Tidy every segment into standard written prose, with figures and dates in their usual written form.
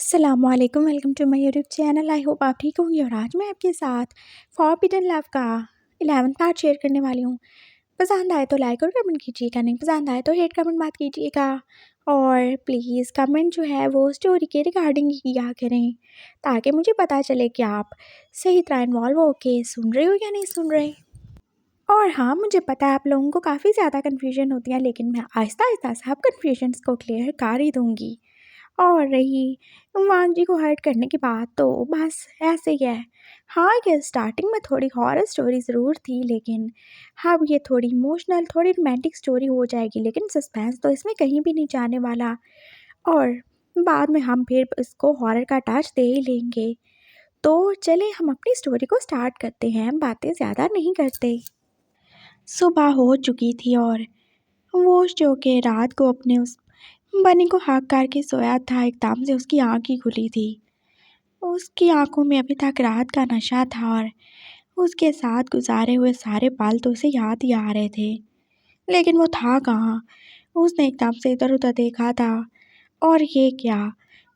अस्सलामुअलैकुम, welcome to my YouTube channel. I hope आप ठीक होंगे। और आज मैं आपके साथ फॉरबिडन लव का 11th पार्ट शेयर करने वाली हूँ। पसंद आए तो लाइक और कमेंट कीजिएगा, नहीं पसंद आए तो हेट कमेंट मत कीजिएगा। और प्लीज़ कमेंट जो है वो स्टोरी के रिगार्डिंग ही किया करें, ताकि मुझे पता चले कि आप सही तरह इन्वॉल्व होके सुन रहे हो या नहीं सुन रहे। और हाँ, मुझे पता है आप लोगों को काफ़ी ज़्यादा कन्फ्यूजन होती है, लेकिन मैं आहिस्ता आहिस्ता सब कन्फ्यूजन्स को क्लियर कर ही दूँगी। और रही वांग जी को हर्ट करने की बात, तो बस ऐसे ही है। हाँ, ये स्टार्टिंग में थोड़ी हॉरर स्टोरी ज़रूर थी, लेकिन अब ये थोड़ी इमोशनल, थोड़ी रोमांटिक स्टोरी हो जाएगी, लेकिन सस्पेंस तो इसमें कहीं भी नहीं जाने वाला। और बाद में हम फिर इसको हॉरर का टच दे ही लेंगे। तो चले हम अपनी स्टोरी को स्टार्ट करते हैं, बातें ज़्यादा नहीं करते। सुबह हो चुकी थी और वो जो कि रात को अपने उस बनी को हाँक करके सोया था, एकदम से उसकी आँख ही खुली थी। उसकी आंखों में अभी तक रात का नशा था और उसके साथ गुजारे हुए सारे पल तो उसे याद ही आ रहे थे, लेकिन वो था कहाँ। उसने एकदम से इधर उधर देखा था, और ये क्या,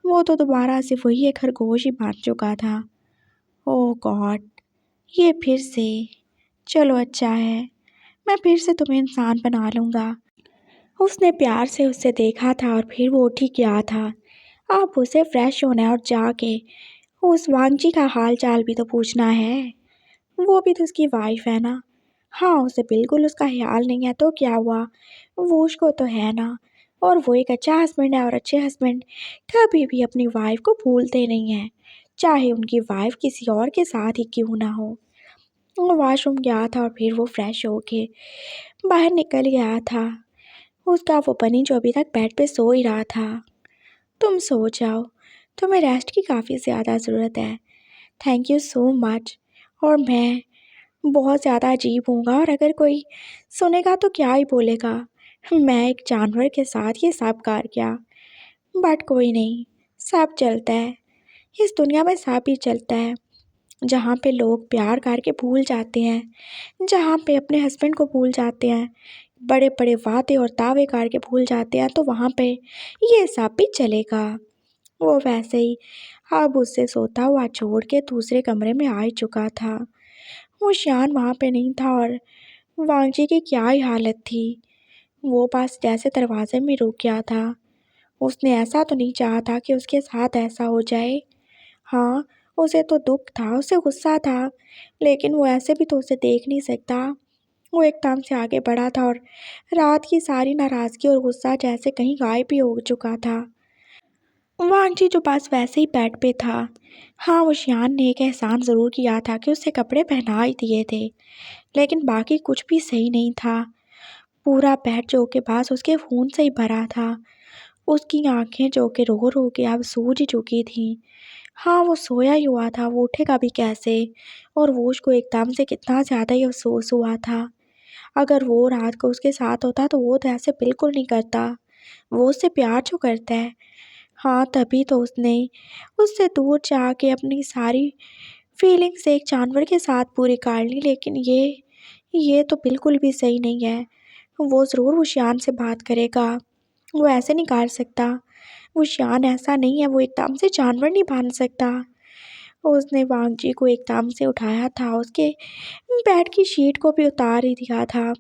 वो तो दोबारा से वही एक खरगोश ही बन चुका था। ओह गॉड, ये फिर से। चलो अच्छा है, मैं फिर से तुम्हें इंसान बना लूँगा। उसने प्यार से उससे देखा था और फिर वो उठ ही गया था। अब उसे फ्रेश होना है और जाके उस वांगजी का हाल चाल भी तो पूछना है। वो भी तो उसकी वाइफ है ना। हाँ, उसे बिल्कुल उसका ख्याल नहीं है तो क्या हुआ, वो उसको तो है ना। और वो एक अच्छा हस्बैंड है, और अच्छे हस्बैंड कभी भी अपनी वाइफ को भूलते नहीं हैं, चाहे उनकी वाइफ किसी और के साथ ही क्यों ना हो। वो वॉशरूम गया था और फिर वो फ्रेश होके बाहर निकल गया था। उसका वो बनी जो अभी तक बेड पे सो ही रहा था। तुम सो जाओ, तुम्हें रेस्ट की काफ़ी ज़्यादा ज़रूरत है। Thank you so much. और मैं बहुत ज़्यादा अजीब हूँगा, और अगर कोई सुनेगा तो क्या ही बोलेगा, मैं एक जानवर के साथ ये सब कर गया। बट कोई नहीं, सब चलता है। इस दुनिया में सब ही चलता है। जहाँ पे लोग प्यार करके भूल जाते हैं, जहाँ पे अपने हस्बैंड को भूल जाते हैं, बड़े बड़े वादे और दावे करके भूल जाते हैं, तो वहाँ पे ये सब भी चलेगा। वो वैसे ही अब उससे सोता हुआ छोड़ के दूसरे कमरे में आ ही चुका था। वो शान वहाँ पे नहीं था, और वांगजी की क्या ही हालत थी। वो बस जैसे दरवाजे में रुक गया था। उसने ऐसा तो नहीं चाहा था कि उसके साथ ऐसा हो जाए। हाँ, उसे तो दुख था, उसे गुस्सा था, लेकिन वो ऐसे भी तो उसे देख नहीं सकता। वो एकदम से आगे बढ़ा था, और रात की सारी नाराज़गी और गुस्सा जैसे कहीं गायब ही हो चुका था। वांगजी जो बस वैसे ही बेड पे था। हाँ, वो शियान ने एक एहसान ज़रूर किया था कि उसे कपड़े पहना ही दिए थे, लेकिन बाकी कुछ भी सही नहीं था। पूरा बेड जो के पास उसके खून से ही भरा था। उसकी आंखें जो कि रो रो के अब सूज ही चुकी थीं। हाँ, वो सोया ही हुआ था, वो उठेगा भी कैसे। और वो उसको एकदम से कितना ज़्यादा ही अफसोस हुआ था। अगर वो रात को उसके साथ होता तो वो तो ऐसे बिल्कुल नहीं करता। वो उससे प्यार जो करता है। हाँ, तभी तो उसने उससे दूर जाके अपनी सारी फीलिंग्स एक जानवर के साथ पूरी कर ली, लेकिन ये तो बिल्कुल भी सही नहीं है। वो ज़रूर उशियान से बात करेगा, वो ऐसे नहीं कर सकता। उशियान ऐसा नहीं है, वो एकदम से जानवर नहीं बन सकता। उसने वांगजी को एकदम से उठाया था, उसके बेड की शीट को भी उतार ही दिया था।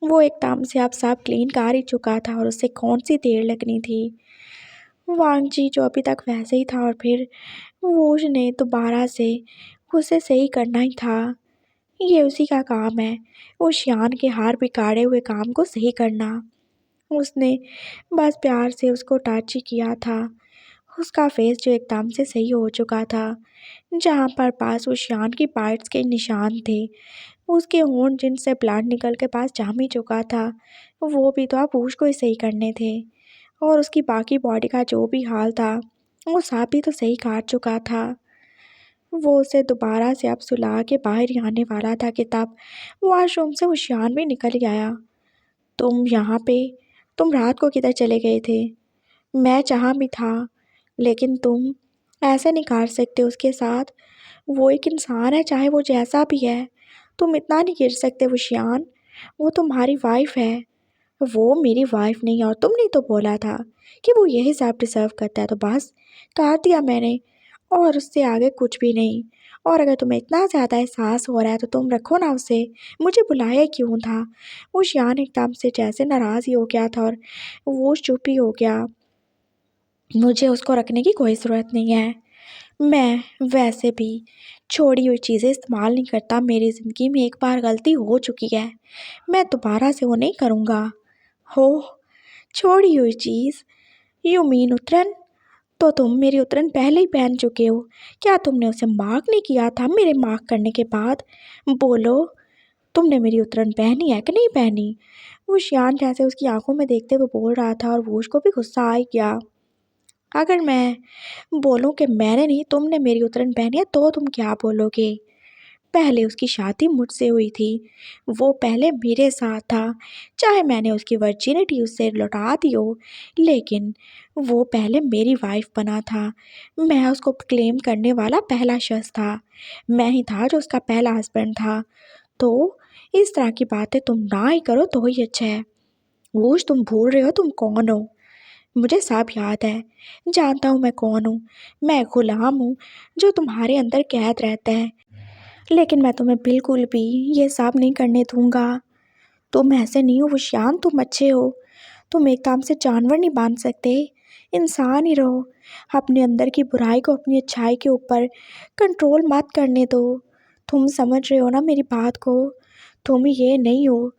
वो एकदम से अब सब क्लीन कर ही चुका था, और उससे कौन सी देर लगनी थी। वांगजी जो अभी तक वैसे ही था, और फिर वो उसने दोबारा से उसे सही करना ही था। ये उसी का काम है, उस शियान के हार बिगाड़े हुए काम को सही करना। उसने बस प्यार से उसको टच ही किया था। उसका फेस जो एकदम से सही हो चुका था, जहाँ पर पास उस शियान की बाइट्स के निशान थे, उसके होंठ जिनसे ब्लड निकल के पास जम ही चुका था, वो भी तो आप उसको ही सही करने थे। और उसकी बाकी बॉडी का जो भी हाल था, वो सब भी तो सही काट चुका था। वो उसे दोबारा से अब सुला के बाहर ही आने वाला था कि तब वॉशरूम से उशियान भी निकल ही आया। तुम यहाँ पे, तुम रात को किधर चले गए थे? मैं जहाँ भी था, लेकिन तुम ऐसे नहीं कर सकते उसके साथ। वो एक इंसान है, चाहे वो जैसा भी है। तुम इतना नहीं गिर सकते उशियान, वो तुम्हारी वाइफ है। वो मेरी वाइफ नहीं और तुमने तो बोला था कि वो यही सब डिज़र्व करता है, तो बस कर दिया मैंने और उससे आगे कुछ भी नहीं। और अगर तुम्हें इतना ज़्यादा एहसास हो रहा है तो तुम रखो ना उसे, मुझे बुलाया क्यों था? वो शियान एकदम से जैसे नाराज़ ही हो गया था और वो चुप ही हो गया। मुझे उसको रखने की कोई ज़रूरत नहीं है। मैं वैसे भी छोड़ी हुई चीज़ें इस्तेमाल नहीं करता। मेरी ज़िंदगी में एक बार गलती हो चुकी है, मैं दोबारा से वो नहीं करूँगा। हो, छोड़ी हुई चीज़, यू मीन उतरन? तो तुम मेरी उतरन पहले ही पहन चुके हो। क्या तुमने उसे मार्क नहीं किया था मेरे मार्क करने के बाद? बोलो, तुमने मेरी उतरन पहनी है कि नहीं पहनी? वो शियान जैसे उसकी आंखों में देखते हुए बोल रहा था और वो उसको भी गुस्सा आ ही गया। अगर मैं बोलूं कि मैंने नहीं तुमने मेरी उतरन पहनी है तो तुम क्या बोलोगे? पहले उसकी शादी मुझसे हुई थी, वो पहले मेरे साथ था, चाहे मैंने उसकी वर्जिनिटी उससे लौटा दी हो, लेकिन वो पहले मेरी वाइफ बना था। मैं उसको क्लेम करने वाला पहला शख्स था, मैं ही था जो उसका पहला हस्बैंड था। तो इस तरह की बातें तुम ना ही करो तो ही अच्छा है। वो तुम भूल रहे हो तुम कौन हो। मुझे सब याद है, जानता हूँ मैं कौन हूँ। मैं गुलाम हूँ जो तुम्हारे अंदर कैद रहता है, लेकिन मैं तुम्हें बिल्कुल भी ये सब नहीं करने दूंगा। तुम ऐसे नहीं हो वशियान, तुम अच्छे हो। तुम एकदम से जानवर नहीं बन सकते, इंसान ही रहो। अपने अंदर की बुराई को अपनी अच्छाई के ऊपर कंट्रोल मत करने दो। तुम समझ रहे हो ना मेरी बात को? तुम ये नहीं हो।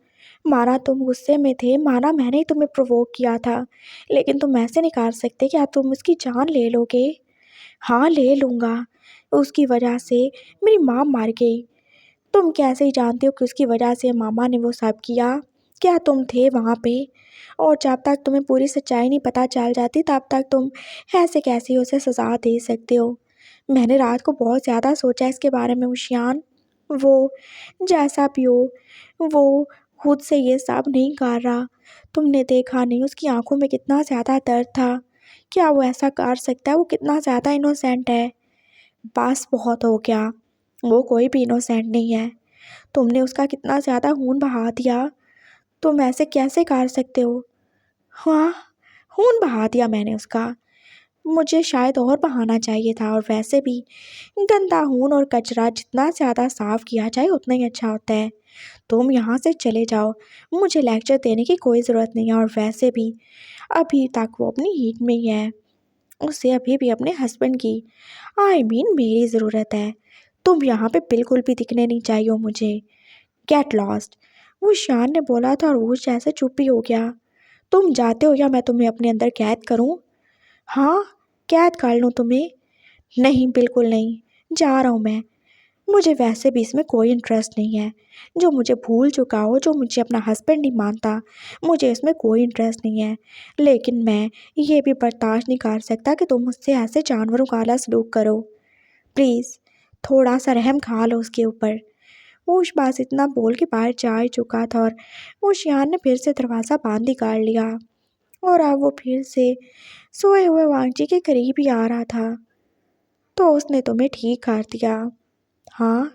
माना तुम गुस्से में थे, माना मैंने ही तुम्हें प्रोवोक किया था, लेकिन तुम ऐसे नहीं कर सकते कि आप तुम उसकी जान ले लोगे। हाँ, ले लूँगा। उसकी वजह से मेरी माँ मर गई। तुम कैसे ही जानते हो कि उसकी वजह से मामा ने वो सब किया? क्या तुम थे वहाँ पे? और जब तक तुम्हें पूरी सच्चाई नहीं पता चल जाती तब तक तुम ऐसे कैसे उसे सज़ा दे सकते हो? मैंने रात को बहुत ज़्यादा सोचा इसके बारे में उशियान। वो जैसा भी हो, वो खुद से ये सब नहीं कर रहा। तुमने देखा नहीं उसकी आंखों में कितना ज़्यादा दर्द था। क्या वो ऐसा कर सकता है? वो कितना ज़्यादा इनोसेंट है। बस बहुत हो गया, वो कोई भी इनोसेंट नहीं है। तुमने उसका कितना ज़्यादा खून बहा दिया। तुम ऐसे कैसे कर सकते हो? हाँ, खून बहा दिया मैंने उसका। मुझे शायद और बहाना चाहिए था, और वैसे भी गंदा खून और कचरा जितना ज़्यादा साफ़ किया जाए उतना ही अच्छा होता है। तुम यहाँ से चले जाओ, मुझे लेक्चर देने की कोई ज़रूरत नहीं है। और वैसे भी अभी तक वो अपनी हीट में ही है, उसे अभी भी अपने हस्बैंड की मेरी ज़रूरत है। तुम यहाँ पे बिल्कुल भी दिखने नहीं चाहिए हो मुझे। गेट लॉस्ट, वो शान ने बोला था और वो जैसे चुप ही हो गया। तुम जाते हो या मैं तुम्हें अपने अंदर कैद करूँ? हाँ, कैद कर लूँ तुम्हें? नहीं, बिल्कुल नहीं, जा रहा हूँ मैं। मुझे वैसे भी इसमें कोई इंटरेस्ट नहीं है। जो मुझे भूल चुका हो, जो मुझे अपना हस्बैंड नहीं मानता, मुझे इसमें कोई इंटरेस्ट नहीं है। लेकिन मैं ये भी बर्दाश्त नहीं कर सकता कि तुम मुझसे ऐसे जानवरों का वाला सलूक करो। प्लीज़, थोड़ा सा रहम खा लो उसके ऊपर। वो उस बात इतना बोल के बाहर जा ही चुका था और वो शियान ने फिर से दरवाज़ा बंद ही कर लिया। और अब वो फिर से सोए हुए वांगजी के करीब ही आ रहा था। तो उसने तुम्हें ठीक कर दिया। हाँ,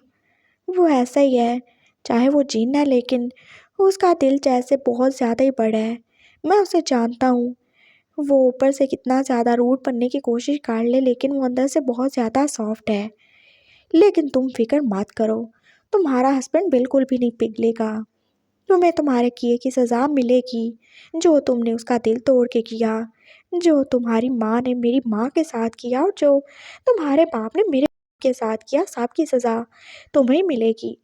वो ऐसा ही है, चाहे वो जिन है, लेकिन उसका दिल जैसे बहुत ज़्यादा ही बड़ा है। मैं उसे जानता हूँ। वो ऊपर से कितना ज़्यादा रूड बनने की कोशिश कर ले, लेकिन वो अंदर से बहुत ज़्यादा सॉफ्ट है। लेकिन तुम फिक्र मत करो, तुम्हारा हस्बैंड बिल्कुल भी नहीं पिघलेगा। तुम्हें तुम्हारे किए की सज़ा मिलेगी। जो तुमने उसका दिल तोड़ के किया, जो तुम्हारी माँ ने मेरी माँ के साथ किया, और जो तुम्हारे बाप ने मेरे के साथ किया, सबकी सज़ा तुम्हें मिलेगी।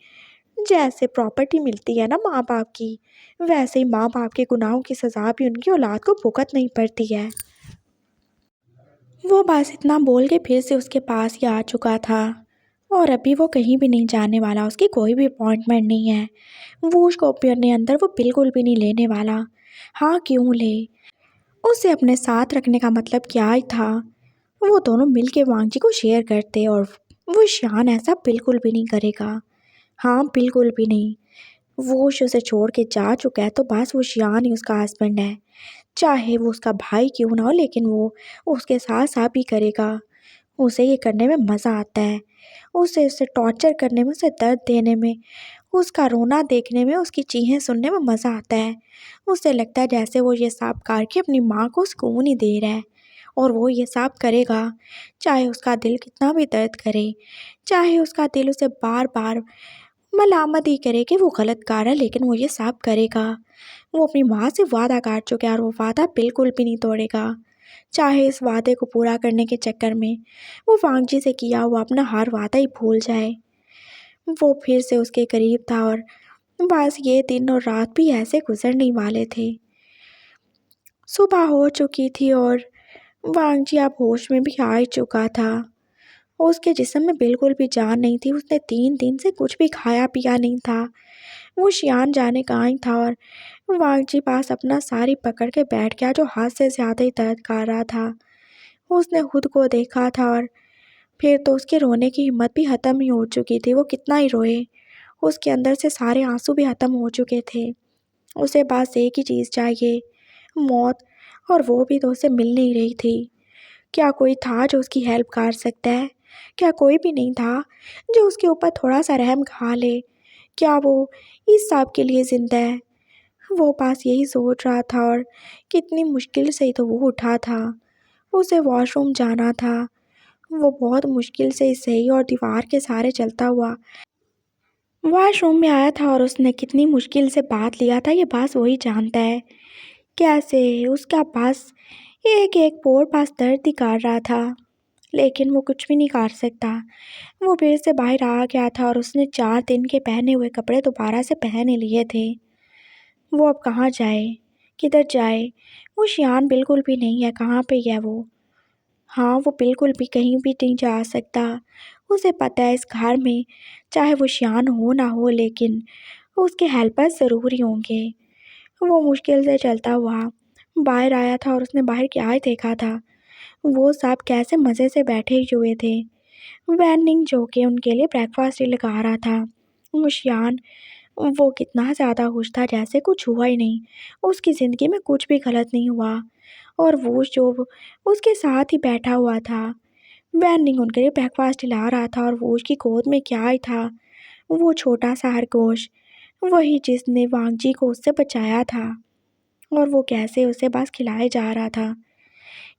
जैसे प्रॉपर्टी मिलती है ना माँ बाप की, वैसे ही माँ बाप के गुनाहों की सज़ा भी उनकी औलाद को भुगत नहीं पड़ती है। वो बस इतना बोल के फिर से उसके पास ही आ चुका था। और अभी वो कहीं भी नहीं जाने वाला, उसकी कोई भी अपॉइंटमेंट नहीं है। वो उसको अपने अंदर वो बिल्कुल भी नहीं लेने वाला। हाँ, क्यों ले? उसे अपने साथ रखने का मतलब क्या ही था? वो दोनों मिल के वांगजी को शेयर करते, और वो शान ऐसा बिल्कुल भी नहीं करेगा। हाँ, बिल्कुल भी नहीं। वो उसे छोड़ के जा चुका है तो बस वो शियान ही उसका हस्बैंड है। चाहे वो उसका भाई क्यों ना हो, लेकिन वो उसके साथ साथ भी करेगा। उसे ये करने में मज़ा आता है, उसे टॉर्चर करने में, उसे दर्द देने में, उसका रोना देखने में, उसकी चीखें सुनने में मज़ा आता है। उसे लगता है जैसे वो ये सब करके अपनी माँ को सुकून ही दे रहा है, और वो ये सब करेगा चाहे उसका दिल कितना भी दर्द करे, चाहे उसका दिल उसे बार बार मलामत ही करे कि वो गलत कर रहा है, लेकिन वो ये सब करेगा। वो अपनी माँ से वादा कर चुका है और वो वादा बिल्कुल भी नहीं तोड़ेगा। चाहे इस वादे को पूरा करने के चक्कर में वो वांगजी से किया हुआ अपना हर वादा ही भूल जाए। वो फिर से उसके करीब था और बस ये दिन और रात भी ऐसे गुजरने वाले थे। सुबह हो चुकी थी और वांगजी अब होश में भी आ ही चुका था। उसके जिस्म में बिल्कुल भी जान नहीं थी। उसने 3 दिन से कुछ भी खाया पिया नहीं था। वो शियान जाने कहाँ ही था और वांगजी पास अपना सारी पकड़ के बैठ गया, जो हाथ से ज़्यादा ही दर्द कर रहा था। उसने खुद को देखा था और फिर तो उसके रोने की हिम्मत भी ख़त्म ही हो चुकी थी। वो कितना ही रोए, उसके अंदर से सारे आंसू भी ख़त्म हो चुके थे। उसे बस एक ही चीज़ चाहिए, मौत, और वो भी तो उसे मिल नहीं रही थी। क्या कोई था जो उसकी हेल्प कर सकता है? क्या कोई भी नहीं था जो उसके ऊपर थोड़ा सा रहम खा ले? क्या वो इस सब के लिए ज़िंदा है? वो बस यही सोच रहा था और कितनी मुश्किल से ही तो वो उठा था। उसे वॉशरूम जाना था। वो बहुत मुश्किल से सही और दीवार के सहारे चलता हुआ वॉशरूम में आया था और उसने कितनी मुश्किल से बात लिया था, ये बस वही जानता है। कैसे उसका बस एक एक पोर पास दर्द ही कर रहा था, लेकिन वो कुछ भी नहीं कर सकता। वो फिर से बाहर आ गया था और उसने 4 दिन के पहने हुए कपड़े दोबारा से पहन ही लिए थे। वो अब कहाँ जाए, किधर जाए? वो शियान बिल्कुल भी नहीं है। कहाँ पे है वो? हाँ, वो बिल्कुल भी कहीं भी नहीं जा सकता। उसे पता है इस घर में चाहे वो शियान हो ना हो, लेकिन उसके हेल्पर्स ज़रूर ही होंगे। वो मुश्किल से चलता हुआ बाहर आया था और उसने बाहर क्या ही देखा था। वो सब कैसे मज़े से बैठे हुए थे। वैनिंग जो कि उनके लिए ब्रेकफास्ट ही लगा रहा था। वो शियान, वो कितना ज़्यादा खुश था जैसे कुछ हुआ ही नहीं। उसकी ज़िंदगी में कुछ भी गलत नहीं हुआ। और वो जो उसके साथ ही बैठा हुआ था, वैनिंग उनके लिए ब्रेकफास्ट ला रहा था, और वो उसकी गोद में क्या ही था, वो छोटा सा खरगोश, वही जिसने वांगजी को उससे बचाया था। और वो कैसे उसे बस खिलाए जा रहा था।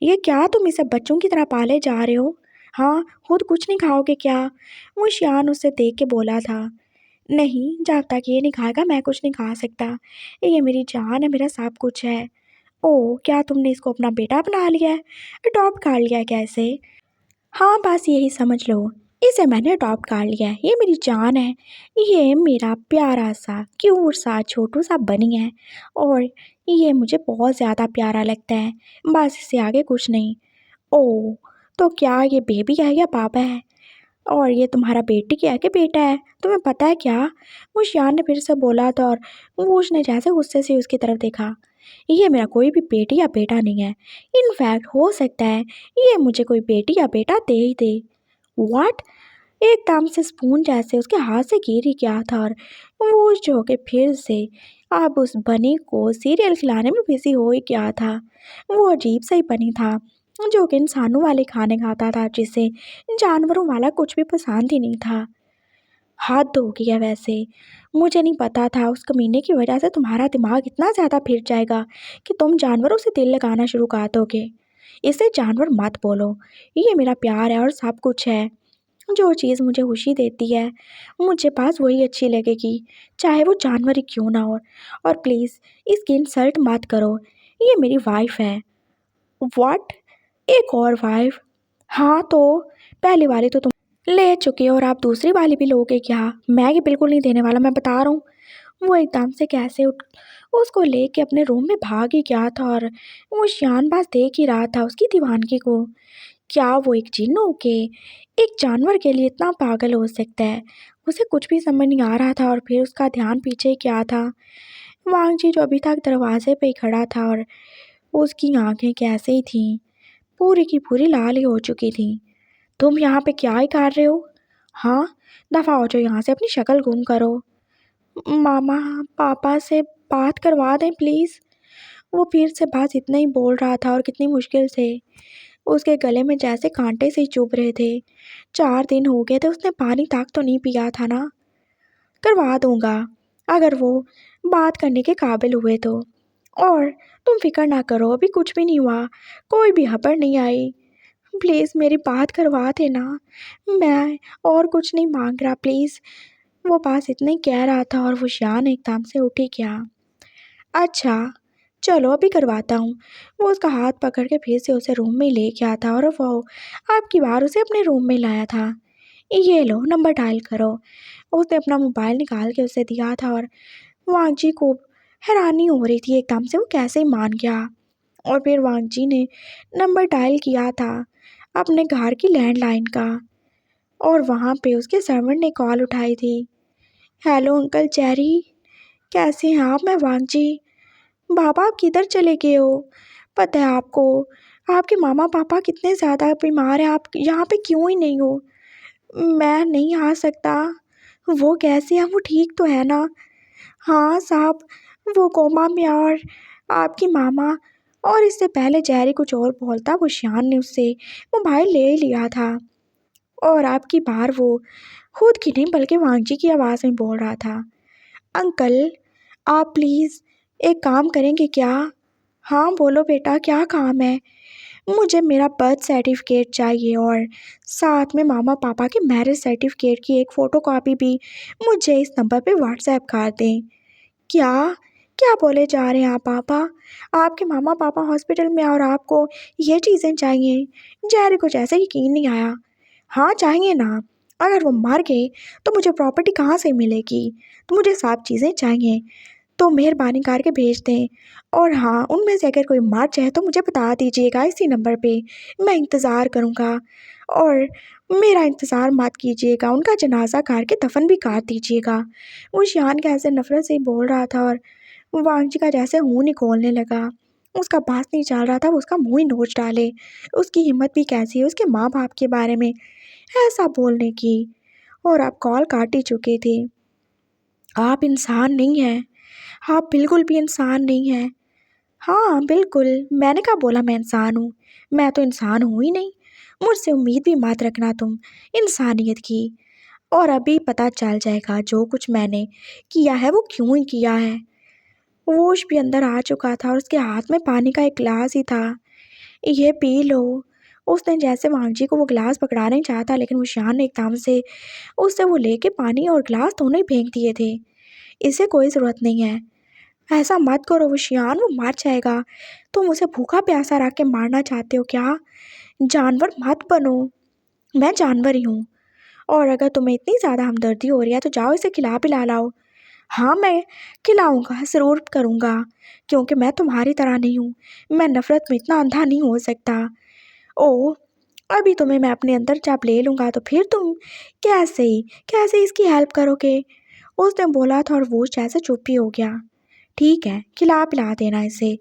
ये क्या तुम इसे बच्चों की तरह पाले जा रहे हो? हाँ, खुद कुछ नहीं खाओगे क्या? वो शियान उसे देख के बोला था। नहीं, जब तक ये नहीं खाएगा मैं कुछ नहीं खा सकता। ये मेरी जान है, मेरा सब कुछ है। ओह, क्या तुमने इसको अपना बेटा बना लिया है? अडॉप्ट कर लिया है क्या इसे? हाँ, बस यही समझ लो, इसे मैंने अडॉप्ट कर लिया है। ये मेरी जान है। ये मेरा प्यारा सा क्यूट सा छोटू सा बनी है, और ये मुझे बहुत ज़्यादा प्यारा लगता है। बस इससे आगे कुछ नहीं। ओह! तो क्या ये बेबी है या पापा है? और ये तुम्हारा बेटी है कि बेटा है? तुम्हें पता है क्या? वो शियान ने फिर से बोला था और वो उसने जैसे गुस्से से उसकी तरफ देखा। ये मेरा कोई भी बेटी या बेटा नहीं है। इनफैक्ट हो सकता है ये मुझे कोई बेटी या बेटा दे ही दे। व्हाट? एकदम से स्पून जैसे उसके हाथ से गिर ही गया था और वो जो कि फिर से अब उस बनी को सीरियल खिलाने में बिजी हो ही गया था। वो अजीब सा ही बनी था, जो कि इंसानों वाले खाने खाता था, जिसे जानवरों वाला कुछ भी पसंद ही नहीं था। हद हो गई है वैसे। मुझे नहीं पता था उस कमीने की वजह से तुम्हारा दिमाग इतना ज़्यादा फिर जाएगा कि तुम जानवरों से दिल लगाना शुरू कर दोगे। इसे जानवर मत बोलो। ये मेरा प्यार है और सब कुछ है। जो चीज़ मुझे खुशी देती है, मुझे बस वही अच्छी लगेगी, चाहे वो जानवर ही क्यों ना हो। और प्लीज़ इसकी इंसल्ट मत करो। ये मेरी वाइफ़ है। व्हाट? एक और वाइफ़? हाँ, तो पहली वाली तो तुम ले चुके हो और आप दूसरी वाली भी लोगे क्या? मैं ये बिल्कुल नहीं देने वाला, मैं बता रहा हूँ। वो एकदम से कैसे उठ उसको लेके अपने रूम में भाग ही गया था और वो शियान बस देख ही रहा था उसकी दीवानगी को। क्या वो एक जिन्न होके एक जानवर के लिए इतना पागल हो सकता है? उसे कुछ भी समझ नहीं आ रहा था और फिर उसका ध्यान पीछे क्या था। वांगजी जो अभी तक दरवाजे पे ही खड़ा था और उसकी आंखें कैसे ही थीं, पूरी की पूरी लाल ही हो चुकी थीं। तुम यहाँ पे क्या ही कर रहे हो? हाँ, दफ़ा हो जाओ यहाँ से, अपनी शक्ल गुम करो। मामा, पापा से बात करवा दें प्लीज़। वो फिर से बस इतना ही बोल रहा था और कितनी मुश्किल से। उसके गले में जैसे कांटे से ही चुभ रहे थे। 4 दिन हो गए थे, उसने पानी तक तो नहीं पिया था ना। करवा दूँगा, अगर वो बात करने के काबिल हुए तो। और तुम फ़िक्र ना करो, अभी कुछ भी नहीं हुआ, कोई भी खबर नहीं आई। प्लीज़ मेरी बात करवा देना, मैं और कुछ नहीं माँग रहा प्लीज़। वो बस इतना ही कह रहा था और वो शान एकदम से उठ ही गया। अच्छा, चलो अभी करवाता हूँ। वो उसका हाथ पकड़ के फिर से उसे रूम में ले गया था और वो अब की बार उसे अपने रूम में लाया था। ये लो नंबर डायल करो। उसने अपना मोबाइल निकाल के उसे दिया था और वांगजी को हैरानी हो रही थी एकदम से वो कैसे ही मान गया। और फिर वांगजी ने नंबर डायल किया था अपने घर की लैंडलाइन का और वहाँ पे उसके सर्वेंट ने कॉल उठाई थी। हेलो अंकल चेरी, कैसे हैं आप? मैं वांगजी। बाबा आप किधर चले गए हो? पता है आपको आपके मामा पापा कितने ज़्यादा बीमार हैं, आप यहाँ पे क्यों ही नहीं हो? मैं नहीं आ सकता। वो कैसे हैं, वो ठीक तो है ना? हाँ साहब, वो कोमा में हैं और आपकी मामा। और इससे पहले जेरी कुछ और बोलता वो शान ने उससे मोबाइल ले लिया था और आपकी बार वो खुद की नहीं बल्कि वांगजी की आवाज़ में बोल रहा था। अंकल आप प्लीज़ एक काम करेंगे क्या? हाँ बोलो बेटा, क्या काम है? मुझे मेरा बर्थ सर्टिफिकेट चाहिए और साथ में मामा पापा के मैरिज सर्टिफिकेट की एक फ़ोटोकॉपी भी मुझे इस नंबर पे व्हाट्सएप कर दें। क्या क्या बोले जा रहे हैं आप पापा? आपके मामा पापा हॉस्पिटल में हैं और आपको ये चीज़ें चाहिए? जैरी को जैसे यकीन नहीं आया। हाँ चाहिए ना, अगर वो मर गए तो मुझे प्रॉपर्टी कहाँ से मिलेगी? तो मुझे सब चीज़ें चाहिए, तो मेहरबानी करके भेज दें। और हाँ, उनमें से अगर कोई मर जाए तो मुझे बता दीजिएगा इसी नंबर पे, मैं इंतज़ार करूँगा। और मेरा इंतज़ार मत कीजिएगा, उनका जनाजा करके दफन भी कर दीजिएगा। वो शियान कैसे नफ़रत से बोल रहा था और वांगजी का जैसे मुँह निकोलने लगा। उसका बस नहीं चल रहा था, वो उसका मुँह ही नोच डाले। उसकी हिम्मत भी कैसी है उसके माँ बाप के बारे में ऐसा बोलने की। और आप कॉल काट ही चुके थे। आप इंसान नहीं हैं, आप बिल्कुल भी इंसान नहीं हैं। हाँ बिल्कुल, मैंने कहा बोला मैं इंसान हूँ? मैं तो इंसान हूँ ही नहीं। मुझसे उम्मीद भी मत रखना तुम इंसानियत की। और अभी पता चल जाएगा जो कुछ मैंने किया है वो क्यों ही किया है। वोश भी अंदर आ चुका था और उसके हाथ में पानी का एक गिलास ही था। ये पी लो। उसने जैसे वांगजी को वो गिलास पकड़ाने चाहा लेकिन वो शान ने एकदम से उससे वो लेके पानी और गिलास दोनों ही फेंक दिए थे। इसे कोई ज़रूरत नहीं है, ऐसा मत करो वशियान, वो मर जाएगा। तुम उसे भूखा प्यासा रख के मारना चाहते हो क्या? जानवर मत बनो। मैं जानवर ही हूँ। और अगर तुम्हें इतनी ज़्यादा हमदर्दी हो रही है तो जाओ इसे खिला पिला लाओ। हाँ मैं खिलाऊँगा, ज़रूर करूँगा, क्योंकि मैं तुम्हारी तरह नहीं हूँ। मैं नफ़रत में इतना अंधा नहीं हो सकता। ओह! अभी तुम्हें मैं अपने अंदर जब ले लूँगा तो फिर तुम कैसे इसकी हेल्प करोगे? उसने बोला था और वो जैसे चुप ही हो गया। ठीक है, खिला-पिला देना इसे।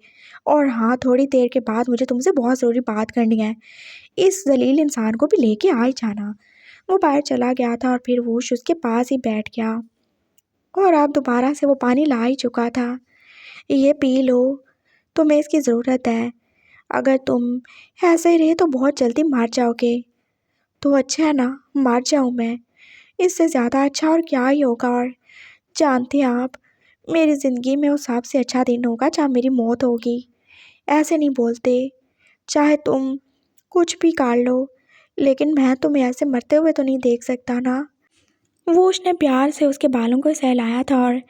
और हाँ, थोड़ी देर के बाद मुझे तुमसे बहुत ज़रूरी बात करनी है। इस ज़लील इंसान को भी लेके आ ही जाना। वो बाहर चला गया था और फिर वोश उसके पास ही बैठ गया और अब दोबारा से वो पानी ला ही चुका था। ये पी लो, तुम्हें इसकी ज़रूरत है। अगर तुम ऐसे ही रहे तो बहुत जल्दी मर जाओगे। तो अच्छा है ना, मर जाऊँ मैं। इससे ज़्यादा अच्छा और क्या ही होगा। और जानते हैं आप, मेरी ज़िंदगी में वो सबसे अच्छा दिन होगा जब मेरी मौत होगी। ऐसे नहीं बोलते, चाहे तुम कुछ भी कर लो, लेकिन मैं तुम्हें ऐसे मरते हुए तो नहीं देख सकता ना। वो उसने प्यार से उसके बालों को सहलाया था और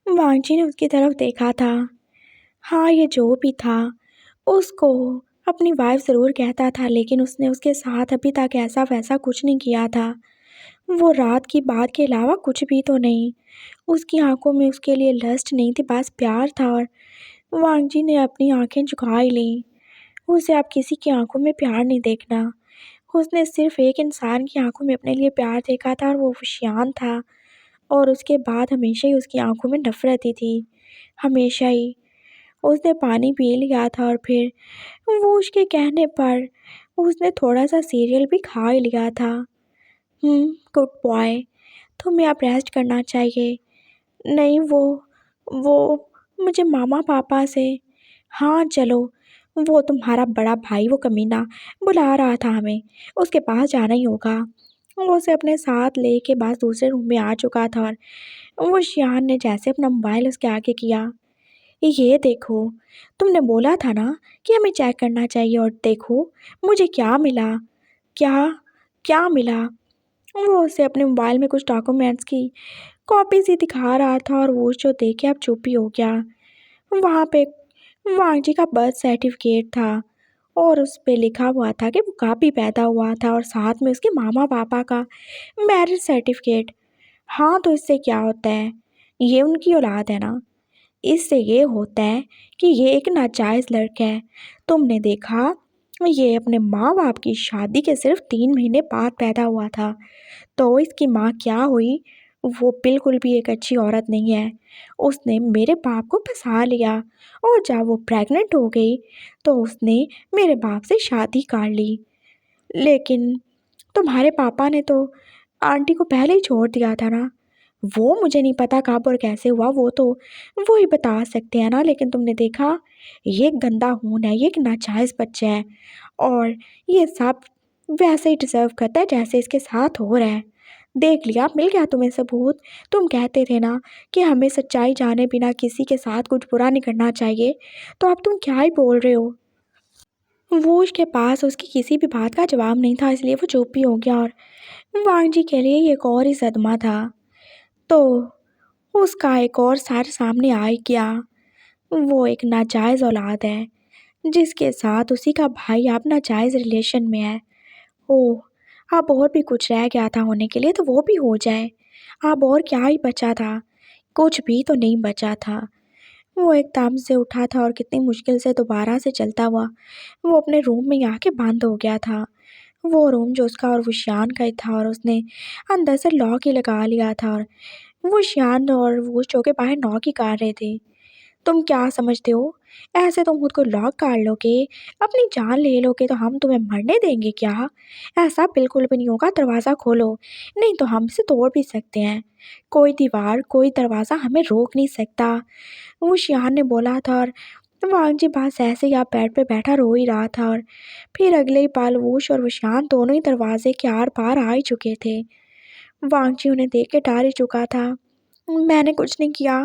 वांगजी ने उसकी तरफ देखा था। हाँ ये जो भी था, उसको अपनी वाइफ ज़रूर कहता था लेकिन उसने उसके साथ अभी तक ऐसा वैसा कुछ नहीं किया था। वो रात की बात के अलावा कुछ भी तो नहीं। उसकी आंखों में उसके लिए लस्ट नहीं थी, बस प्यार था। और वांगजी ने अपनी आंखें झुका ही लीं। उसे अब किसी की आंखों में प्यार नहीं देखना। उसने सिर्फ एक इंसान की आंखों में अपने लिए प्यार देखा था और वो शियान था। और उसके बाद हमेशा ही उसकी आंखों में नफरत ही थी, हमेशा ही। उसने पानी पी लिया था और फिर वो उसके कहने पर उसने थोड़ा सा सीरियल भी खा ही लिया था। गुड बॉय, तुम्हें अब रेस्ट करना चाहिए। नहीं वो मुझे मामा पापा से। हाँ चलो, वो तुम्हारा बड़ा भाई वो कमीना बुला रहा था हमें, उसके पास जाना ही होगा। वो उसे अपने साथ लेके बस दूसरे रूम में आ चुका था और वो शियान ने जैसे अपना मोबाइल उसके आगे किया, ये देखो, तुमने बोला था ना कि हमें चेक करना चाहिए और देखो मुझे क्या मिला। क्या? क्या मिला? वो उसे अपने मोबाइल में कुछ डॉक्यूमेंट्स की कॉपी सी दिखा रहा था और वो जो देखे अब चुप ही हो गया। वहाँ पे वांगजी का बर्थ सर्टिफिकेट था और उस पे लिखा हुआ था कि वो कहाँ पे पैदा हुआ था और साथ में उसके मामा पापा का मैरिज सर्टिफिकेट। हाँ, तो इससे क्या होता है? ये उनकी औलाद है ना। इससे ये होता है कि ये एक नाजायज़ लड़का है। तुमने देखा, ये अपने माँ बाप की शादी के सिर्फ 3 महीने बाद पैदा हुआ था। तो इसकी माँ क्या हुई? वो बिल्कुल भी एक अच्छी औरत नहीं है। उसने मेरे बाप को फंसा लिया और जब वो प्रेग्नेंट हो गई तो उसने मेरे बाप से शादी कर ली। लेकिन तुम्हारे पापा ने तो आंटी को पहले ही छोड़ दिया था ना। वो मुझे नहीं पता कब और कैसे हुआ, वो ही बता सकते हैं ना। लेकिन तुमने देखा, ये एक गंदा खून है, ये एक नाजायज़ बच्चा है और ये सब वैसे ही डिज़र्व करता है जैसे इसके साथ हो रहा है। देख लिया, मिल गया तुम्हें सबूत। तुम कहते थे ना कि हमें सच्चाई जाने बिना किसी के साथ कुछ बुरा नहीं करना चाहिए, तो अब तुम क्या ही बोल रहे हो? वो उसके पास उसकी किसी भी बात का जवाब नहीं था, इसलिए वो चुप ही हो गया और वांग जी के लिए ये एक और ही सदमा था। तो उसका एक और सर सामने आ ही गया। वो एक नाजायज़ औलाद है जिसके साथ उसी का भाई अब नाजायज़ रिलेशन में है। ओह! अब और भी कुछ रह गया था होने के लिए तो वो भी हो जाए। अब और क्या ही बचा था? कुछ भी तो नहीं बचा था। वो एकदम से उठा था और कितनी मुश्किल से दोबारा से चलता हुआ वो अपने रूम में आके बंद हो गया था। वो रूम जो उसका और विशान का ही था और उसने अंदर से लॉक ही लगा लिया था और वो शियान और वो शो के बाहर नॉक ही कर रहे थे। तुम क्या समझते हो? ऐसे तुम खुद को लॉक कर लोगे, अपनी जान ले लोगे तो हम तुम्हें मरने देंगे क्या? ऐसा बिल्कुल भी नहीं होगा, दरवाज़ा खोलो, नहीं तो हम इसे तोड़ भी सकते हैं। कोई दीवार, कोई दरवाज़ा हमें रोक नहीं सकता। वो शियान ने बोला था और वांगजी बस ऐसे ही आप बेड पे बैठा रो ही रहा था और फिर अगले ही पल वूश और विशान दोनों ही दरवाजे के आर पार आ ही चुके थे। वांगजी उन्हें देख के डर ही चुका था। मैंने कुछ नहीं किया,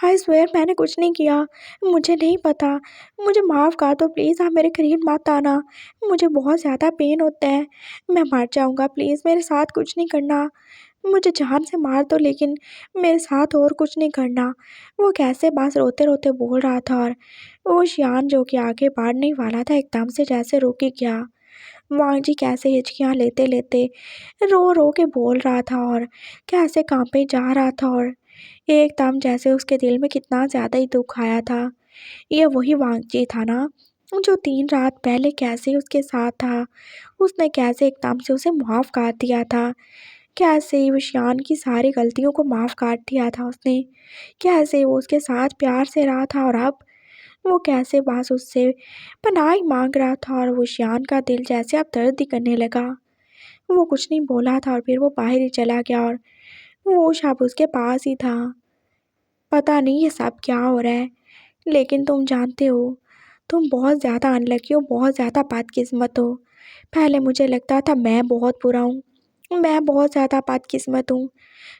आई स्वेयर मैंने कुछ नहीं किया, मुझे नहीं पता, मुझे माफ़ कर दो प्लीज़, आप मेरे करीब मत आना, मुझे बहुत ज़्यादा पेन होता है, मैं मर जाऊँगा, प्लीज़ मेरे साथ कुछ नहीं करना, मुझे जान से मार दो लेकिन मेरे साथ और कुछ नहीं करना। वो कैसे बस रोते रोते बोल रहा था और वो शियान जो कि आगे बढ़ने ही वाला था एकदम से जैसे रुक ही गया। वांग जी कैसे हिचकियाँ लेते लेते रो रो के बोल रहा था और कैसे कांपे जा रहा था और एकदम जैसे उसके दिल में कितना ज़्यादा ही दुख आया था। ये वही वांगजी था ना, जो 3 रात पहले कैसे उसके साथ था। उसने कैसे एकदम से उसे माफ़ कर दिया था। कैसे विशान की सारी गलतियों को माफ़ कर दिया था उसने। कैसे वो उसके साथ प्यार से रहा था और अब वो कैसे बस उससे पनाह ही माँग रहा था और विशान का दिल जैसे अब दर्द ही करने लगा। वो कुछ नहीं बोला था और फिर वो बाहर ही चला गया और वो शब उसके पास ही था। पता नहीं ये सब क्या हो रहा है, लेकिन तुम जानते हो, तुम बहुत ज़्यादा अनलकी हो, बहुत ज़्यादा बदकिस्मत हो। पहले मुझे लगता था मैं बहुत बुरा हूँ, मैं बहुत ज़्यादा बदकिस्मत हूँ।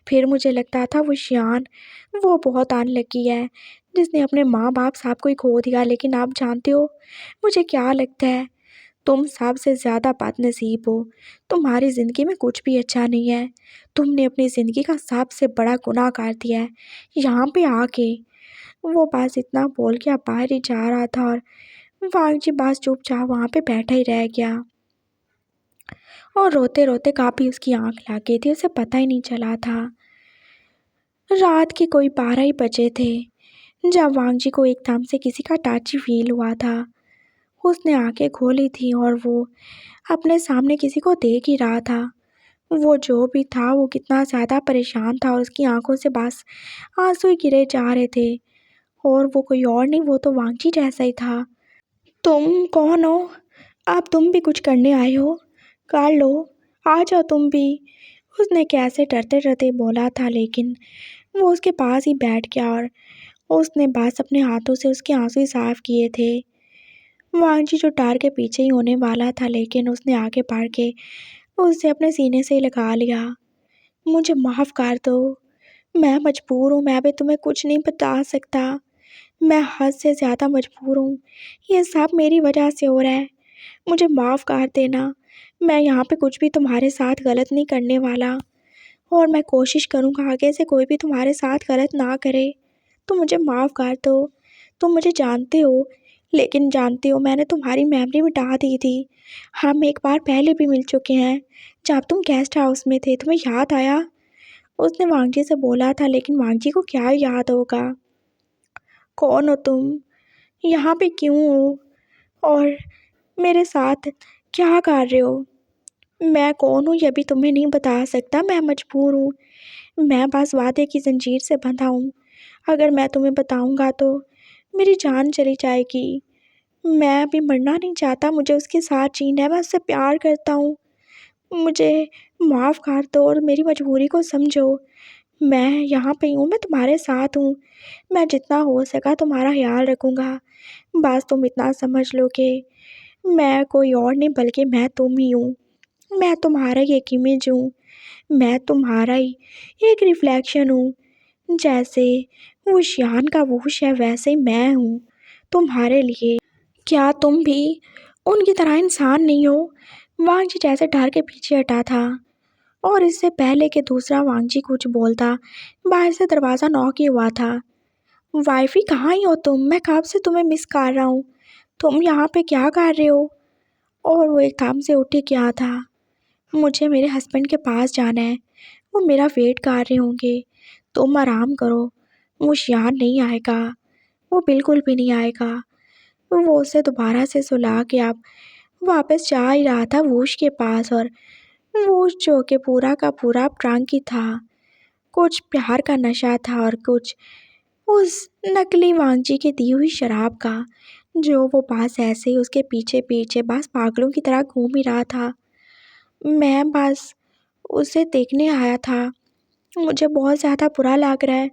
फिर मुझे लगता था वो शियान, वो बहुत अनलकी है, जिसने अपने माँ-बाप सबको ही खो दिया। लेकिन आप जानते हो, मुझे क्या लगता है? तुम सबसे ज़्यादा बदनसीब हो। तुम्हारी ज़िंदगी में कुछ भी अच्छा नहीं है। तुमने अपनी ज़िंदगी का सबसे बड़ा गुनाह कर दिया है, यहाँ पे आके। वो बस इतना बोल के अब बाहर ही जा रहा था और वांगजी बस चुपचाप वहाँ पे बैठा ही रह गया और रोते-रोते काफ़ी उसकी आँख लग गई थी, उसे पता ही नहीं चला था। रात के कोई 12 ही बजे थे, जब वांगजी को एकदम से किसी का टच ही फ़ील हुआ था। उसने आँखें खोली थी और वो अपने सामने किसी को देख ही रहा था। वो जो भी था वो कितना ज़्यादा परेशान था और उसकी आँखों से बस आँसू ही गिरे जा रहे थे और वो कोई और नहीं, वो तो वांगजी जैसा ही था। तुम कौन हो? अब तुम भी कुछ करने आए हो? कर लो, आ जाओ तुम भी। उसने कैसे डरते-डरते बोला था लेकिन वो उसके पास ही बैठ गया और उसने बस अपने हाथों से उसके आँसू ही साफ़ किए थे। वांगजी जो डर के पीछे ही होने वाला था लेकिन उसने आगे बढ़ के उसे अपने सीने से लगा लिया। मुझे माफ़ कर दो, मैं मजबूर हूँ, मैं अभी तुम्हें कुछ नहीं बता सकता। मैं हद से ज़्यादा मजबूर हूँ, ये सब मेरी वजह से हो रहा है। मुझे माफ़ कर देना, मैं यहाँ पे कुछ भी तुम्हारे साथ गलत नहीं करने वाला और मैं कोशिश करूँगा आगे से कोई भी तुम्हारे साथ गलत ना करे। तो मुझे माफ़ कर दो। तुम मुझे जानते हो, लेकिन जानते हो मैंने तुम्हारी मेमोरी मिटा दी थी। हम एक बार पहले भी मिल चुके हैं, जब तुम गेस्ट हाउस में थे, तुम्हें याद आया? उसने वांगजी से बोला था, लेकिन वांगजी को क्या याद होगा? कौन हो तुम? यहाँ पे क्यों हो? और मेरे साथ क्या कर रहे हो? मैं कौन हूँ ये भी तुम्हें नहीं बता सकता, मैं मजबूर हूँ। मैं बस वादे की ज़ंजीर से बंधा हूँ। अगर मैं तुम्हें बताऊँगा तो मेरी जान चली जाएगी। मैं अभी मरना नहीं चाहता, मुझे उसके साथ जीना है, मैं उससे प्यार करता हूँ। मुझे माफ़ कर दो और मेरी मजबूरी को समझो। मैं यहाँ पे हूँ, मैं तुम्हारे साथ हूँ। मैं जितना हो सका तुम्हारा ख़्याल रखूँगा। बस तुम इतना समझ लो कि मैं कोई और नहीं बल्कि मैं तुम ही हूँ। मैं तुम्हारा ही एक इमेज हूँ। मैं तुम्हारा ही एक रिफ्लेक्शन हूँ। जैसे वो शान का वुश है, वैसे ही मैं हूँ तुम्हारे लिए। क्या तुम भी उनकी तरह इंसान नहीं हो? वांगजी जैसे डर के पीछे हटा था और इससे पहले कि दूसरा वांगजी कुछ बोलता, बाहर से दरवाज़ा नॉक ही हुआ था। वाइफी कहाँ ही हो तुम? मैं कब से तुम्हें मिस कर रहा हूँ। तुम यहाँ पे क्या कर रहे हो? और वो एकदम से उठ गया था। मुझे मेरे हस्बैंड के पास जाना है, वो मेरा वेट कर रहे होंगे। तुम आराम करो, वो शियान नहीं आएगा, वो बिल्कुल भी नहीं आएगा। वो उसे दोबारा से सुला के अब वापस जा ही रहा था वूश के पास, और वूश जो कि पूरा का पूरा ड्रंक ही था। कुछ प्यार का नशा था और कुछ उस नकली वांगजी की दी हुई शराब का, जो वो बस ऐसे ही उसके पीछे पीछे बस पागलों की तरह घूम ही रहा था। मैं बस उसे देखने आया था। मुझे बहुत ज़्यादा बुरा लग रहा है।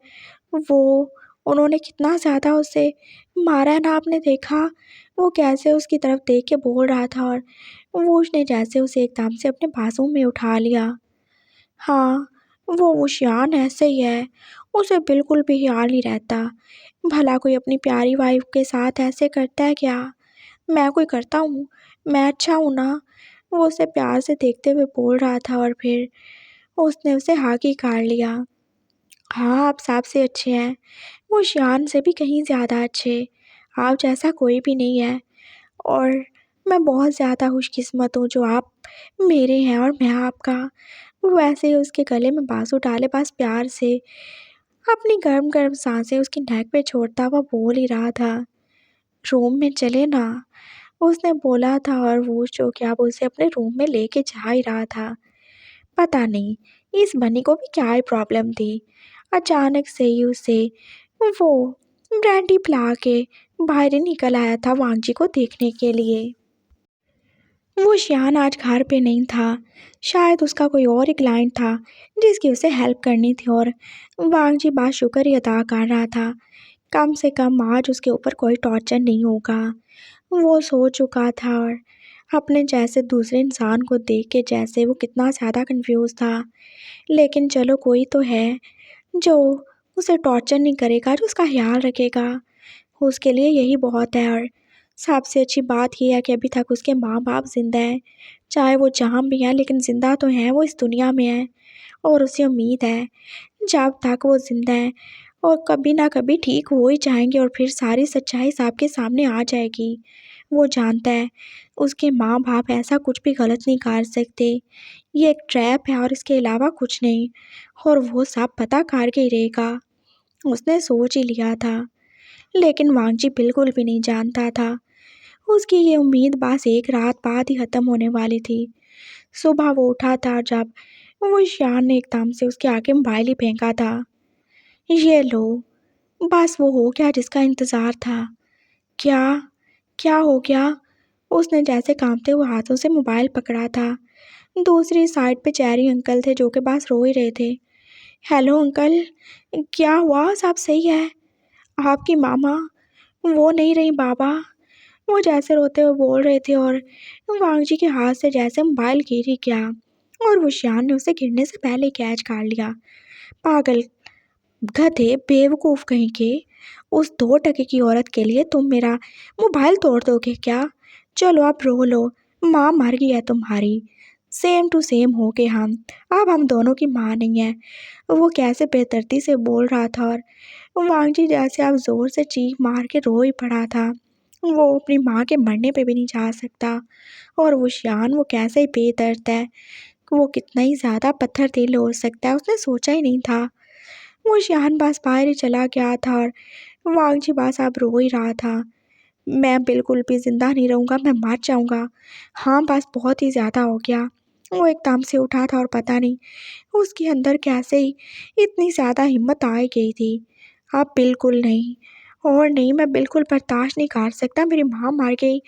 वो उन्होंने कितना ज़्यादा उसे मारा है ना, आपने देखा? वो कैसे उसकी तरफ देख के बोल रहा था और वो उसने जैसे उसे एकदम से अपने बाजू में उठा लिया। हाँ, वो उशियान ऐसे ही है, उसे बिल्कुल भी ख्याल नहीं रहता। भला कोई अपनी प्यारी वाइफ के साथ ऐसे करता है क्या? मैं कोई करता हूँ? मैं अच्छा हूँ ना? वो उसे प्यार से देखते हुए बोल रहा था और फिर उसने उसे हाँ की कर लिया। हाँ, आप सबसे अच्छे हैं। वो शान से भी कहीं ज़्यादा अच्छे। आप जैसा कोई भी नहीं है और मैं बहुत ज़्यादा खुशकिस्मत हूँ जो आप मेरे हैं और मैं आपका। वो वैसे ही उसके गले में बाजू डाले बस प्यार से अपनी गर्म-गर्म साँसें उसकी नेक पे छोड़ता हुआ बोल ही रहा था, रूम में चले ना? उसने बोला था और वो जो कि अब उसे अपने रूम में लेके जा ही रहा था। पता नहीं इस बन्नी को भी क्या ही प्रॉब्लम थी। अचानक से ही उसे वो ब्रांडी पिला के बाहर ही निकल आया था वांगजी को देखने के लिए। वो शियान आज घर पे नहीं था। शायद उसका कोई और ही क्लाइंट था जिसकी उसे हेल्प करनी थी और वांगजी बाशुक्र ही अदा कर रहा था। कम से कम आज उसके ऊपर कोई टॉर्चर नहीं होगा। वो सो चुका था और अपने जैसे दूसरे इंसान को देख के जैसे वो कितना ज़्यादा कंफ्यूज था। लेकिन चलो कोई तो है जो उसे टॉर्चर नहीं करेगा, जो उसका ख्याल रखेगा। उसके लिए यही बहुत है और सबसे अच्छी बात ये है कि अभी तक उसके माँ-बाप ज़िंदा हैं। चाहे वो जहाँ भी हैं लेकिन ज़िंदा तो हैं, वो इस दुनिया में हैं और उसे उम्मीद है जब तक वो ज़िंदा हैं और कभी ना कभी ठीक हो ही जाएँगे और फिर सारी सच्चाई सबके सामने आ जाएगी। वो जानता है उसके माँ-बाप ऐसा कुछ भी गलत नहीं कर सकते। ये एक ट्रैप है और इसके अलावा कुछ नहीं, और वो सब पता करके ही रहेगा। उसने सोच ही लिया था, लेकिन वांगजी बिल्कुल भी नहीं जानता था। उसकी ये उम्मीद बस एक रात बाद ही ख़त्म होने वाली थी। सुबह वो उठा था जब वो शान ने एकदम से उसके आगे मोबाइल ही फेंका था। ये लो, बस वो हो गया जिसका इंतज़ार था। क्या? क्या हो गया? उसने जैसे कांपते हुए हाथों से मोबाइल पकड़ा था। दूसरी साइड पे चेरी अंकल थे जो कि बस रो ही रहे थे। हेलो अंकल, क्या हुआ? सब सही है? आपकी मामा वो नहीं रही बाबा? वो जैसे रोते हुए बोल रहे थे और वांगजी के हाथ से जैसे मोबाइल गिर ही गया। और वो शियान ने उसे गिरने से पहले ही कैच कर लिया। पागल, गधे, बेवकूफ़ कहीं के, उस 2 टके की औरत के लिए तुम मेरा मोबाइल तोड़ दोगे क्या? चलो अब रो लो, माँ मर गई है तुम्हारी। सेम टू सेम हो गए हम, अब हम दोनों की माँ नहीं है। वो कैसे बेदर्दी से बोल रहा था और वांगजी जैसे अब ज़ोर से चीख मार के रो ही पड़ा था। वो अपनी माँ के मरने पे भी नहीं जा सकता। और वो शियान, वो कैसे ही बेदर्द है, वो कितना ही ज़्यादा पत्थर दिल हो सकता है, उसने सोचा ही नहीं था। वो शियान बस बाहर ही चला गया था और वांगजी बस अब रो ही रहा था। मैं बिल्कुल भी ज़िंदा नहीं रहूँगा, मैं मर जाऊँगा। हाँ, बस बहुत ही ज़्यादा हो गया। वो एकदम से उठा था और पता नहीं उसके अंदर कैसे ही इतनी ज़्यादा हिम्मत आ गई थी। अब बिल्कुल नहीं, और नहीं, मैं बिल्कुल बर्दाश्त नहीं कर सकता, मेरी माँ मर गई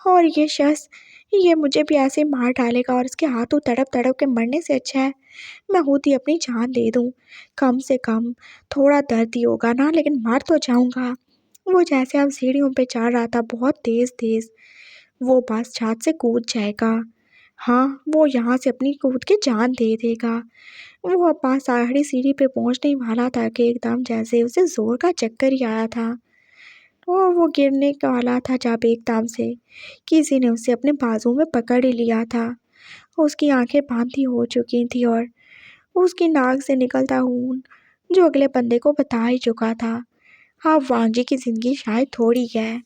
और ये शख्स, ये मुझे भी ऐसे ही मार डालेगा और इसके हाथों तड़प तड़प के मरने से अच्छा है मैं खुद ही अपनी जान दे दूँ। कम से कम थोड़ा दर्द ही होगा ना, लेकिन मर तो जाऊँगा। वो जैसे अब सीढ़ियों पे चढ़ रहा था बहुत तेज़-तेज़, वो बस छत से कूद जाएगा। हाँ, वो यहाँ से अपनी कूद के जान दे देगा। वो अब पास आखिरी सीढ़ी पे पहुँचने ही वाला था कि एकदम जैसे उसे ज़ोर का चक्कर ही आया था। और वो गिरने का वाला था जब एकदम से किसी ने उसे अपने बाजू में पकड़ ही लिया था। उसकी आंखें बांधी हो चुकी थी और उसकी नाक से निकलता खून जो अगले बंदे को बता ही चुका था। अब वांगजी की ज़िंदगी शायद थोड़ी है।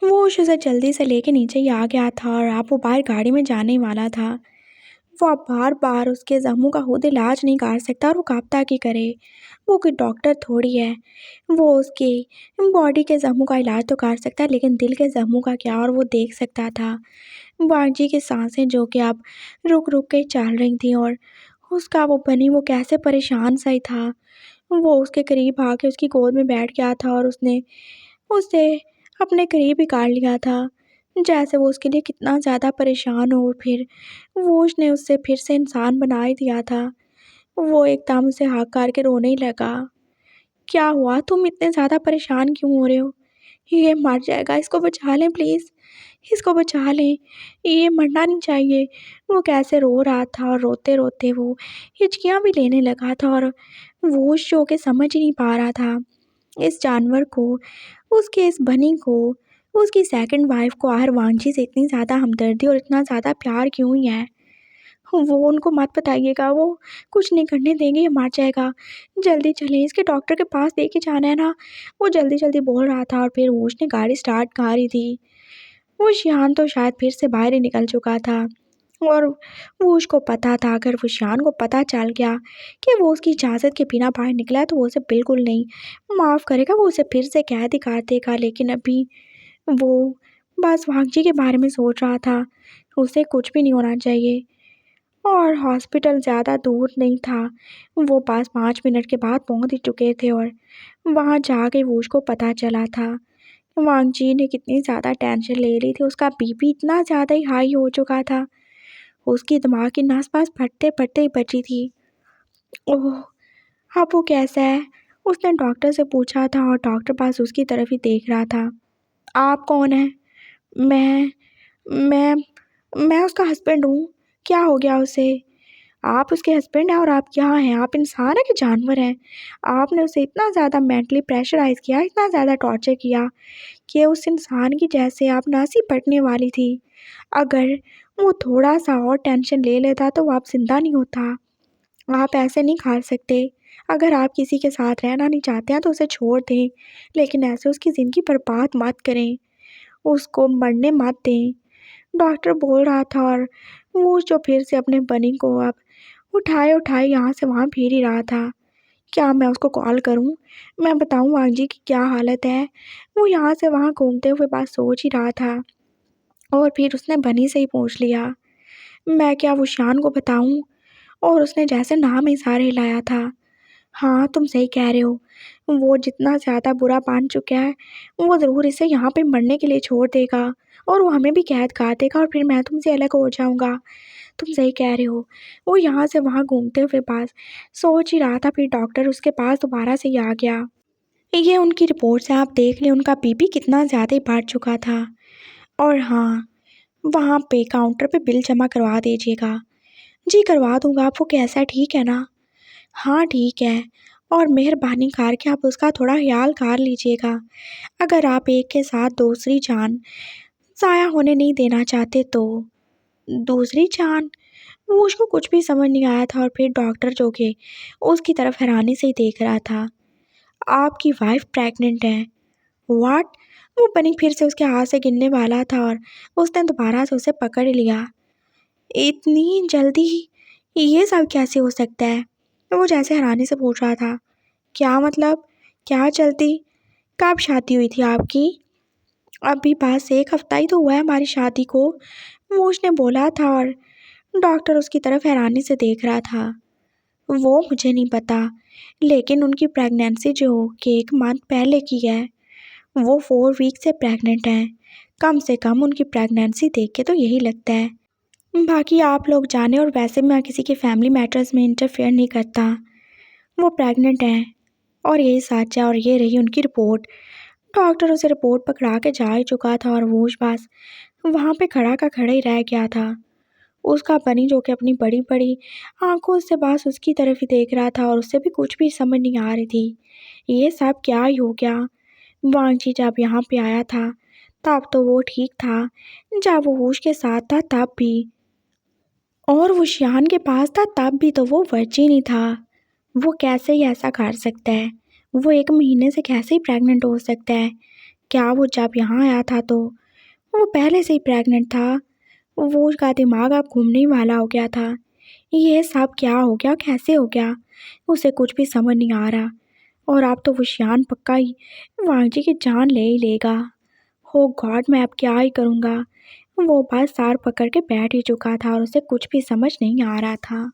वो उसे जल्दी से लेके नीचे ही आ गया था और अब वो बाहर गाड़ी में जाने ही वाला था। वो अब बार-बार उसके ज़ख्मों का खुद इलाज नहीं कर सकता और वो कब तक ही करे। वो कोई डॉक्टर थोड़ी है। वो उसके बॉडी के ज़ख्मों का इलाज तो कर सकता है, लेकिन दिल के ज़ख्मों का क्या, और वो देख सकता था। वांगजी की सांसें जो कि अब रुक-रुक के चल रही थीं और उसका वो बनी वो कैसे परेशान सा ही था। वो उसके करीब आके उसकी गोद में बैठ गया था और उसने उसे अपने करीब ही कर लिया था। जैसे वो उसके लिए कितना ज़्यादा परेशान हो, और फिर वो उसने उससे फिर से इंसान बना ही दिया था। वो एकदम से हाथ करके रोने ही लगा। क्या हुआ? तुम इतने ज़्यादा परेशान क्यों हो रहे हो? ये मर जाएगा, इसको बचा लें प्लीज़, इसको बचा लें, ये मरना नहीं चाहिए। वो कैसे रो रहा था और रोते-रोते वो हिचकियाँ भी लेने लगा था और वो जो कि समझ ही नहीं पा रहा था इस जानवर को, उसके इस बनी को, उसकी सेकंड वाइफ़ को आखिर वांझी से इतनी ज़्यादा हमदर्दी और इतना ज़्यादा प्यार क्यों ही है? वो उनको मत बताइएगा, वो कुछ नहीं करने देंगे, ये मर जाएगा। जल्दी चलें, इसके डॉक्टर के पास लेके जाना है ना। वो जल्दी-जल्दी बोल रहा था और फिर वोश ने गाड़ी स्टार्ट कर ही थी। वो शियान तो शायद फिर से बाहर ही निकल चुका था और वो उसको पता था अगर वो शियान को पता चल गया कि वो उसकी इजाज़त के बिना बाहर निकला है तो वो उसे बिल्कुल नहीं माफ़ करेगा, वो उसे फिर से कैद ही कर देगा। लेकिन अभी वो बस वांगजी के बारे में सोच रहा था, उसे कुछ भी नहीं होना चाहिए। और हॉस्पिटल ज़्यादा दूर नहीं था, वो बस 5 मिनट के बाद पहुँच ही चुके थे और वहाँ जाके वो उसको पता चला था। वांगजी ने कितनी ज़्यादा टेंशन ले ली थी, उसका बीपी इतना ज़्यादा ही हाई हो चुका था, उसकी दिमाग की नस बस फटते-फटते ही बची थी। ओह! अब वो कैसा है? उसने डॉक्टर से पूछा था और डॉक्टर बस उसकी तरफ ही देख रहा था। आप कौन हैं? मैं मैं मैं उसका हस्बैंड हूँ। क्या हो गया उसे? आप उसके हस्बैंड हैं और आप यहाँ हैं, आप इंसान हैं कि जानवर हैं? आपने उसे इतना ज़्यादा मेंटली प्रेशराइज़ किया, इतना ज़्यादा टॉर्चर किया कि उस इंसान की जैसे आप नस ही फटने वाली थी। अगर वो थोड़ा-सा और टेंशन ले लेता तो वो अब ज़िंदा नहीं होता। आप ऐसे नहीं कर सकते। अगर आप किसी के साथ रहना नहीं चाहते हैं तो उसे छोड़ दें, लेकिन ऐसे उसकी ज़िंदगी बर्बाद मत करें, उसको मरने मत दें। डॉक्टर बोल रहा था और वो जो फिर से अपने बनी को अब उठाए-उठाए यहाँ से वहाँ फेर ही रहा था। क्या मैं उसको कॉल करूँ? मैं बताऊँ वांगजी की क्या हालत है? वो यहाँ से वहाँ घूमते हुए बस सोच ही रहा था और फिर उसने बनी से ही पूछ लिया, मैं क्या वो शान को बताऊँ? और उसने जैसे नाम इशारे हिलाया था। हाँ, तुम सही कह रहे हो। वो जितना ज़्यादा बुरा मान चुका है, वो ज़रूर इसे यहाँ पे मरने के लिए छोड़ देगा और वो हमें भी कैद कर देगा और फिर मैं तुमसे अलग हो जाऊँगा। तुम सही कह रहे हो। वो यहाँ से वहाँ घूमते हुए पास सोच ही रहा था, फिर डॉक्टर उसके पास दोबारा से ही आ गया। ये उनकी रिपोर्ट से आप देख लें, उनका बीपी कितना ज़्यादा ही बढ़ चुका था। और हाँ, वहाँ पे काउंटर पे बिल जमा करवा दीजिएगा। जी करवा दूँगा, आपको कैसा है, ठीक है ना? हाँ, ठीक है। और मेहरबानी करके आप उसका थोड़ा ख़्याल कर लीजिएगा। अगर आप एक के साथ दूसरी जान ज़ाया होने नहीं देना चाहते तो। दूसरी जान? वो उसको कुछ भी समझ नहीं आया था और फिर डॉक्टर जो कि उसकी तरफ हैरानी से ही देख रहा था। आपकी वाइफ़ प्रेग्नेंट है। व्हाट? वो बनी फिर से उसके हाथ से गिरने वाला था और उसने दोबारा से उसे पकड़ लिया। इतनी जल्दी ये सब कैसे हो सकता है? वो जैसे हैरानी से पूछ रहा था। क्या मतलब? क्या जल्दी? कब शादी हुई थी आपकी? अभी बस 1 हफ्ता ही तो हुआ है हमारी शादी को, वो उसने बोला था और डॉक्टर उसकी तरफ हैरानी से देख रहा था। वो मुझे नहीं पता, लेकिन उनकी प्रेगनेंसी जो कि 1 मंथ पहले की है, वो 4 वीक से प्रेग्नेंट हैं। कम से कम उनकी प्रेगनेंसी देख के तो यही लगता है। बाकी आप लोग जाने, और वैसे मैं किसी के फैमिली मैटर्स में इंटरफेयर नहीं करता। वो प्रेग्नेंट हैं और यही सच है और ये रही उनकी रिपोर्ट। डॉक्टर उसे रिपोर्ट पकड़ा के जा ही चुका था और वो बस वहाँ पे खड़ा का खड़ा ही रह गया था। उसका बनी जो कि अपनी बड़ी-बड़ी आँखों से बस उसकी तरफ ही देख रहा था और उसे भी कुछ भी समझ नहीं आ रही थी। ये सब क्या ही हो गया? वांगजी जब यहाँ पे आया था, तब तो वो ठीक था, जब वो होश के साथ था तब भी, और वो शियान के पास था तब भी तो वो वर्जिन ही था। वो कैसे ही ऐसा कर सकता है? वो 1 महीने से कैसे ही प्रेग्नेंट हो सकता है? क्या वो जब यहाँ आया था तो वो पहले से ही प्रेग्नेंट था? वो उसका दिमाग अब घूमने ही वाला हो गया था। ये सब क्या हो गया? कैसे हो गया? उसे कुछ भी समझ नहीं आ रहा और अब तो वो शियान पक्का ही वांगजी की जान ले ही लेगा। हो गॉड! मैं अब क्या ही करूँगा? वो बस सर पकड़ के बैठ ही चुका था और उसे कुछ भी समझ नहीं आ रहा था।